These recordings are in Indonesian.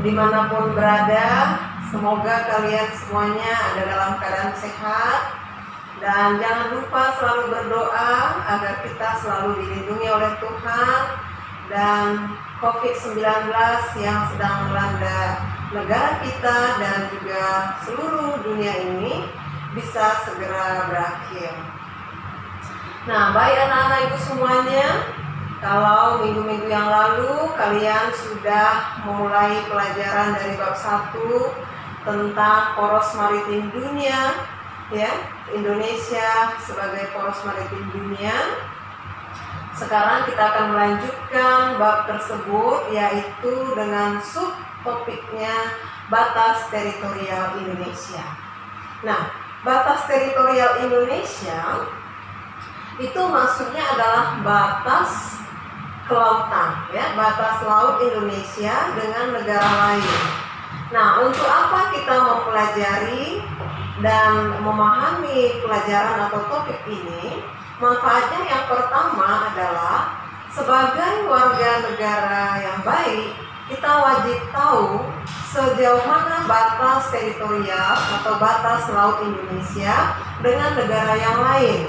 dimanapun berada. Semoga kalian semuanya ada dalam keadaan sehat. Dan jangan lupa selalu berdoa agar kita selalu dilindungi oleh Tuhan. Dan COVID-19 yang sedang melanda negara kita dan juga seluruh dunia ini bisa segera berakhir. Nah, baik anak-anak ibu semuanya, kalau minggu-minggu yang lalu kalian sudah memulai pelajaran dari bab 1 tentang poros maritim dunia, ya, Indonesia sebagai poros maritim dunia. Sekarang kita akan melanjutkan bab tersebut, yaitu dengan subtopiknya batas teritorial Indonesia. Nah, batas teritorial Indonesia itu maksudnya adalah batas kelautan, ya, batas laut Indonesia dengan negara lain. Nah, untuk apa kita mempelajari dan memahami pelajaran atau topik ini? Manfaatnya yang pertama adalah sebagai warga negara yang baik, kita wajib tahu sejauh mana batas teritorial atau batas laut Indonesia dengan negara yang lain.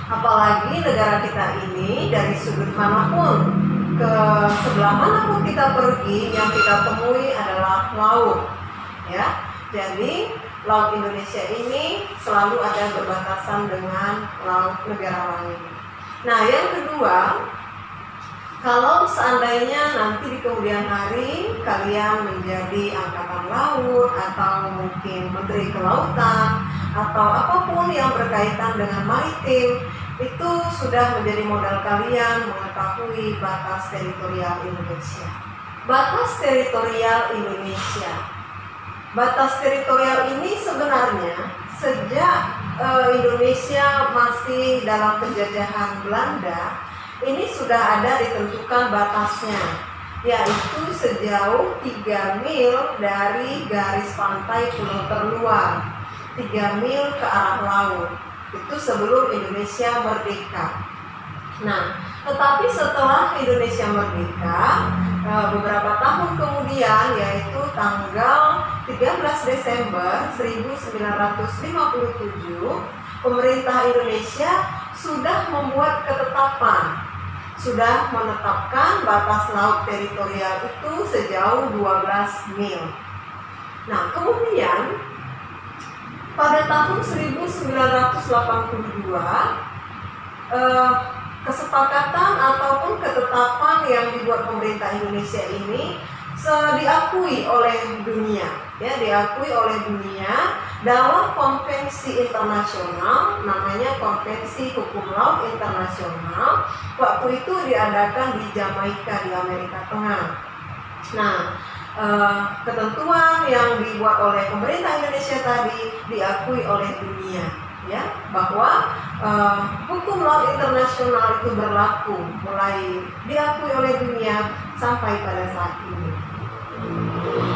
Apalagi negara kita ini dari sudut manapun, ke sebelah manapun kita pergi, yang kita temui adalah laut, ya. Jadi laut Indonesia ini selalu ada berbatasan dengan laut negara lain. Nah, yang kedua, kalau seandainya nanti di kemudian hari kalian menjadi angkatan laut atau mungkin menteri kelautan atau apapun yang berkaitan dengan maritim, itu sudah menjadi modal kalian mengetahui batas teritorial Indonesia. Batas teritorial Indonesia. Batas teritorial ini sebenarnya sejak Indonesia masih dalam penjajahan Belanda, ini sudah ada ditentukan batasnya, yaitu sejauh 3 mil dari garis pantai pulau terluar, 3 mil ke arah laut. Itu sebelum Indonesia merdeka. Nah, tetapi setelah Indonesia merdeka, beberapa tahun kemudian, yaitu tanggal 13 Desember 1957, pemerintah Indonesia sudah membuat ketetapan, sudah menetapkan batas laut teritorial itu sejauh 12 mil. Nah, kemudian pada tahun 1982, kesepakatan ataupun ketetapan yang dibuat pemerintah Indonesia ini diakui oleh dunia, ya, diakui oleh dunia dalam konvensi internasional, namanya Konvensi Hukum Laut Internasional. Waktu itu diadakan di Jamaika di Amerika Tengah. Nah, ketentuan yang dibuat oleh pemerintah Indonesia tadi diakui oleh dunia, ya, bahwa hukum laut internasional itu berlaku, mulai diakui oleh dunia sampai pada saat ini.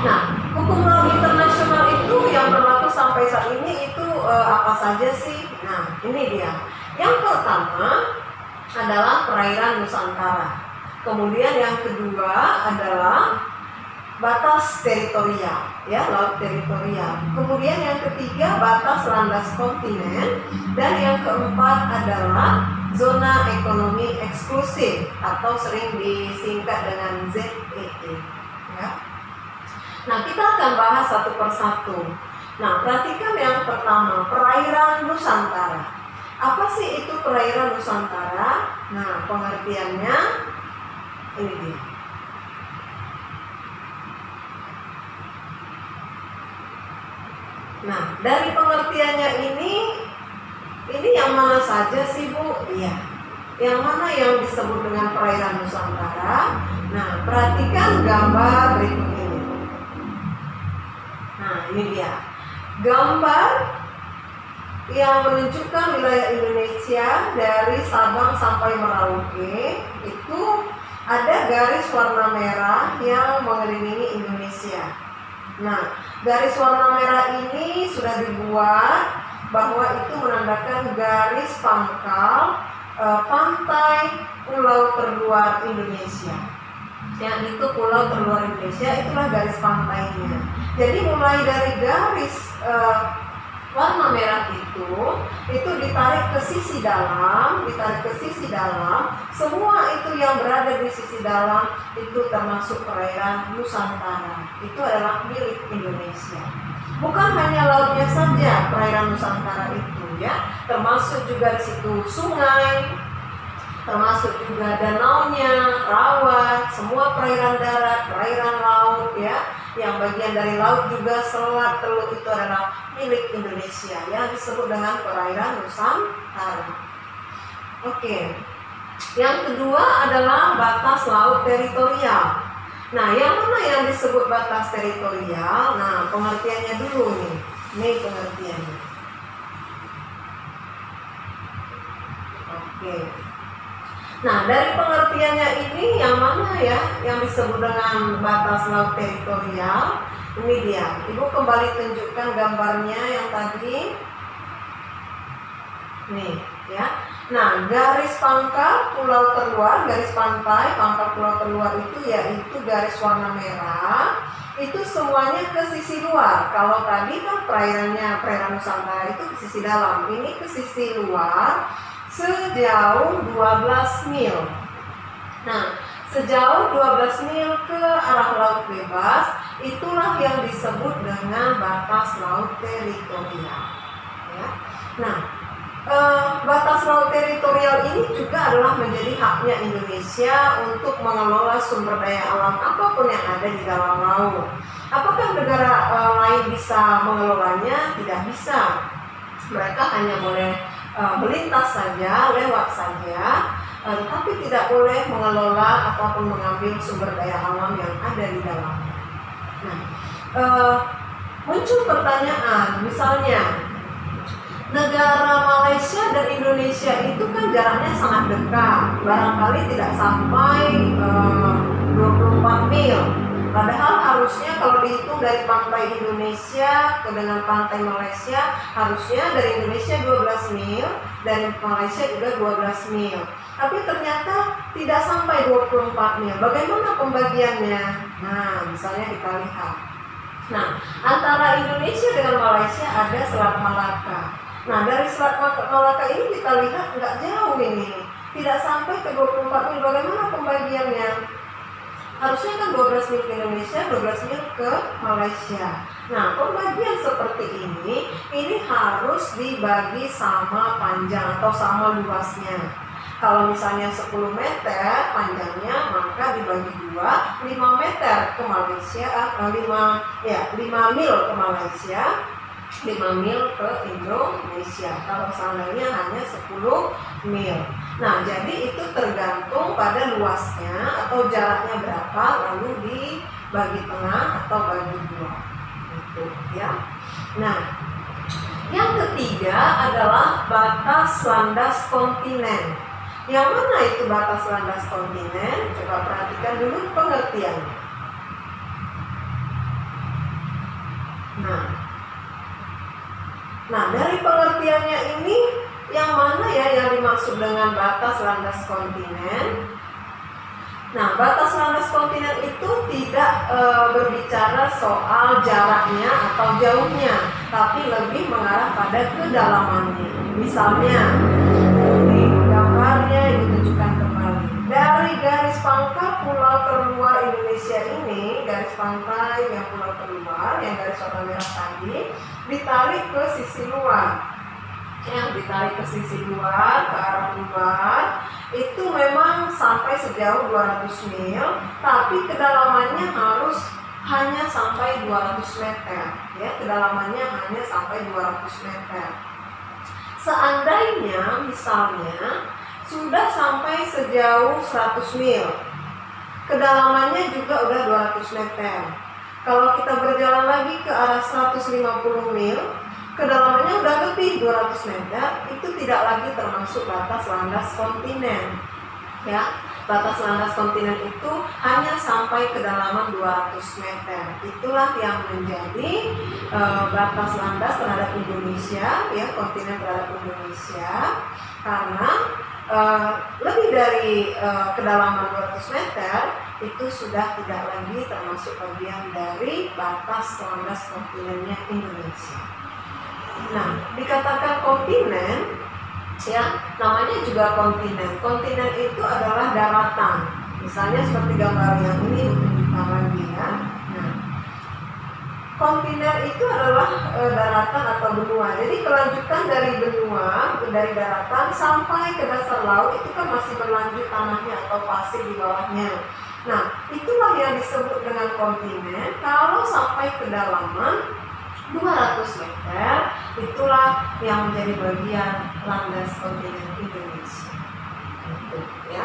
Nah, hukum laut internasional itu yang berlaku sampai saat ini itu apa saja sih? Nah, ini dia. Yang pertama adalah perairan Nusantara. Kemudian yang kedua adalah batas teritorial, ya, laut teritorial. Kemudian yang ketiga batas landas kontinen, dan yang keempat adalah zona ekonomi eksklusif atau sering disingkat dengan ZEE, ya. Nah, kita akan bahas satu persatu. Nah, perhatikan yang pertama, perairan Nusantara. Apa sih itu perairan Nusantara? Nah, pengertiannya ini dia. Nah, dari pengertiannya ini yang mana saja sih, Bu? Iya. Yang mana yang disebut dengan perairan Nusantara? Nah, perhatikan gambar berikut ini. Nah, ini dia. Gambar yang menunjukkan wilayah Indonesia dari Sabang sampai Merauke. Itu ada garis warna merah yang mengelilingi Indonesia. Nah, garis warna merah ini sudah dibuat bahwa itu menandakan garis pangkal pantai pulau terluar Indonesia. Yang itu pulau terluar Indonesia, itulah garis pantainya. Jadi mulai dari garis warna merah itu ditarik ke sisi dalam, semua itu yang berada di sisi dalam itu termasuk perairan Nusantara. Itu adalah milik Indonesia. Bukan hanya lautnya saja perairan Nusantara itu ya, termasuk juga di situ sungai, termasuk juga danaunya, rawa, semua perairan darat, perairan laut ya. Yang bagian dari laut juga Selat, Teluk itu adalah milik Indonesia yang disebut dengan perairan Nusantara. Oke. Yang kedua adalah batas laut teritorial. Nah, yang mana yang disebut batas teritorial? Nah, pengertiannya dulu nih. Ini pengertiannya. Oke. Nah, dari pengertiannya ini yang mana ya yang disebut dengan batas laut teritorial? Ini dia. Ibu kembali tunjukkan gambarnya yang tadi. Nih, ya. Nah, garis pangkal pulau terluar, garis pantai pangkal pulau terluar itu yaitu garis warna merah. Itu semuanya ke sisi luar. Kalau tadi kan perairan Nusantara itu ke sisi dalam. Ini ke sisi luar sejauh 12 mil. Nah, sejauh 12 mil ke arah laut bebas, itulah yang disebut dengan batas laut teritorial. Ya. Nah, batas laut teritorial ini juga adalah menjadi haknya Indonesia untuk mengelola sumber daya alam apapun yang ada di dalam laut. Apakah negara lain bisa mengelolanya? Tidak bisa. Mereka hanya boleh melintas saja, lewat saja, tapi tidak boleh mengelola ataupun mengambil sumber daya alam yang ada di dalamnya. Nah, muncul pertanyaan, misalnya negara Malaysia dan Indonesia itu kan jaraknya sangat dekat, barangkali tidak sampai 24 mil. Padahal harusnya kalau dihitung dari pantai Indonesia ke dengan pantai Malaysia, harusnya dari Indonesia 12 mil, dari Malaysia juga 12 mil. Tapi ternyata tidak sampai 24 mil. Bagaimana pembagiannya? Nah, misalnya kita lihat. Nah, antara Indonesia dengan Malaysia ada Selat Malaka. Nah, dari Selat Malaka ini kita lihat nggak jauh ini. Tidak sampai ke 24 mil. Bagaimana pembagiannya? Harusnya kan 12 mil ke Indonesia, 12 mil ke Malaysia. Nah, pembagian seperti ini harus dibagi sama panjang atau sama luasnya. Kalau misalnya 10 meter panjangnya, maka dibagi 2, 5 meter ke Malaysia, 5 mil ke Malaysia, 5 mil ke Indonesia. Kalau seandainya hanya 10 mil. Nah, jadi itu tergantung pada luasnya atau jaraknya berapa, lalu dibagi tengah atau bagi 2. Gitu, ya. Nah, yang ketiga adalah batas landas kontinen. Yang mana itu batas landas kontinen? Coba perhatikan dulu pengertiannya. Nah, dari pengertiannya ini yang mana ya yang dimaksud dengan batas landas kontinen? Nah, batas landas kontinen itu tidak berbicara soal jaraknya atau jauhnya, tapi lebih mengarah pada kedalamannya. Misalnya, di gambarnya ditunjukkan kembali. Dari garis pangkal pulau terluar Indonesia ini, garis pantai yang pulau terluar, yang garis warna merah tadi, ditarik ke sisi luar. Yang ditarik ke sisi luar, ke arah luar, itu memang sampai sejauh 200 mil, tapi kedalamannya harus hanya sampai 200 meter. Ya, kedalamannya hanya sampai 200 meter. Seandainya misalnya sudah sampai sejauh 100 mil, kedalamannya juga udah 200 meter. Kalau kita berjalan lagi ke arah 150 mil, kedalamannya udah lebih 200 meter, itu tidak lagi termasuk batas landas kontinen. Ya, batas landas kontinen itu hanya sampai kedalaman 200 meter. Itulah yang menjadi batas landas terhadap Indonesia, ya, kontinen terhadap Indonesia, karena lebih dari kedalaman 200 meter itu sudah tidak lagi termasuk bagian dari batas landas kontinennya Indonesia. Nah, dikatakan kontinen, ya, namanya juga kontinen. Kontinen itu adalah daratan. Misalnya seperti gambar yang ini ditunjukkan lagi, ya. Nah, kontinen itu adalah daratan atau benua. Jadi kelanjutan dari benua, dari daratan sampai ke dasar laut itu kan masih berlanjut tanahnya atau pasir di bawahnya. Nah, itulah yang disebut dengan kontinen. Kalau sampai kedalaman 200 meter, itulah yang menjadi bagian landas kontinen Indonesia. Gitu, ya.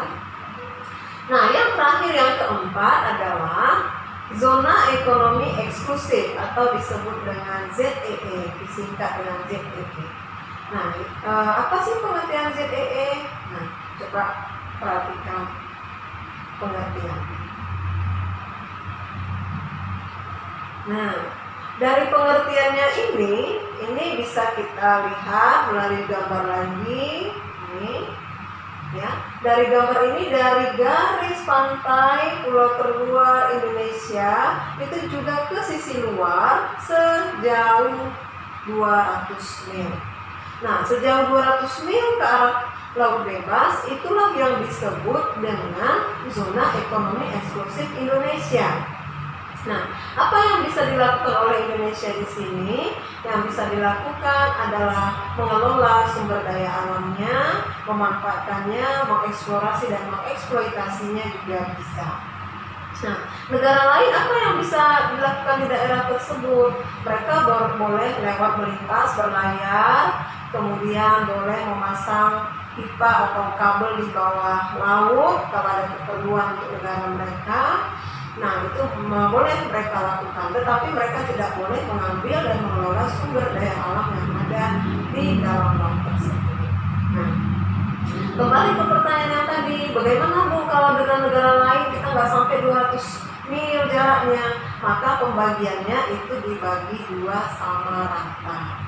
Nah, yang terakhir, yang keempat adalah zona ekonomi eksklusif atau disebut dengan ZEE, disingkat dengan ZEE. Nah, apa sih pengertian ZEE? Nah, coba perhatikan pengertian. Nah, dari pengertiannya ini bisa kita lihat melalui gambar lagi. Ini, ya, dari gambar ini, dari garis pantai pulau terluar Indonesia itu juga ke sisi luar sejauh 200 mil. Nah, sejauh 200 mil ke arah laut bebas, itulah yang disebut dengan zona ekonomi eksklusif Indonesia. Nah, apa yang bisa dilakukan oleh Indonesia di sini? Yang bisa dilakukan adalah mengelola sumber daya alamnya, memanfaatkannya, mengeksplorasi dan mengeksploitasinya juga bisa. Nah, negara lain apa yang bisa dilakukan di daerah tersebut? Mereka boleh lewat melintas, berlayar, kemudian boleh memasang pipa atau kabel di bawah laut kalau ada keperluan untuk negara mereka. Nah, itu boleh mereka lakukan, tetapi mereka tidak boleh mengambil dan mengelola sumber daya alam yang ada di dalam laut tersebut. Nah, kembali ke pertanyaan yang tadi, bagaimana Bu kalau dengan negara lain kita nggak sampai 200 mil jaraknya? Maka pembagiannya itu dibagi 2 sama rata.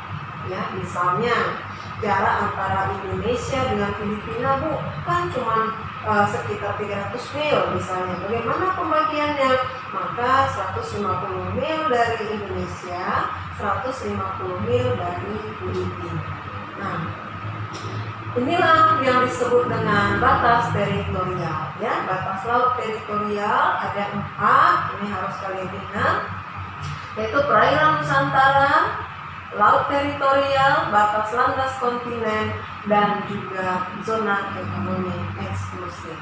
Ya, misalnya jarak antara Indonesia dengan Filipina, Bu, kan cuma sekitar 300 mil misalnya. Bagaimana pembagiannya? Maka 150 mil dari Indonesia, 150 mil dari Filipina. Nah, inilah yang disebut dengan batas teritorial, ya. Batas laut teritorial ada 4, ini harus kalian ingat, yaitu perairan Nusantara, laut teritorial, batas landas kontinen, dan juga zona ekonomi eksklusif.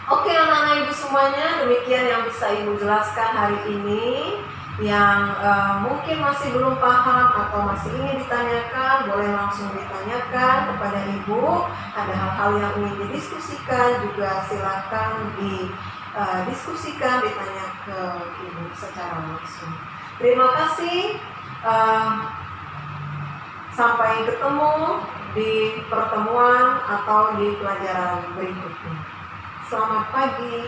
Oke, anak-anak ibu semuanya, demikian yang bisa ibu jelaskan hari ini. Yang mungkin masih belum paham atau masih ingin ditanyakan, boleh langsung ditanyakan kepada ibu. Ada hal-hal yang ingin didiskusikan, juga silakan didiskusikan, ditanya ke ibu secara langsung. Terima kasih. Sampai ketemu di pertemuan atau di pelajaran berikutnya. Selamat pagi.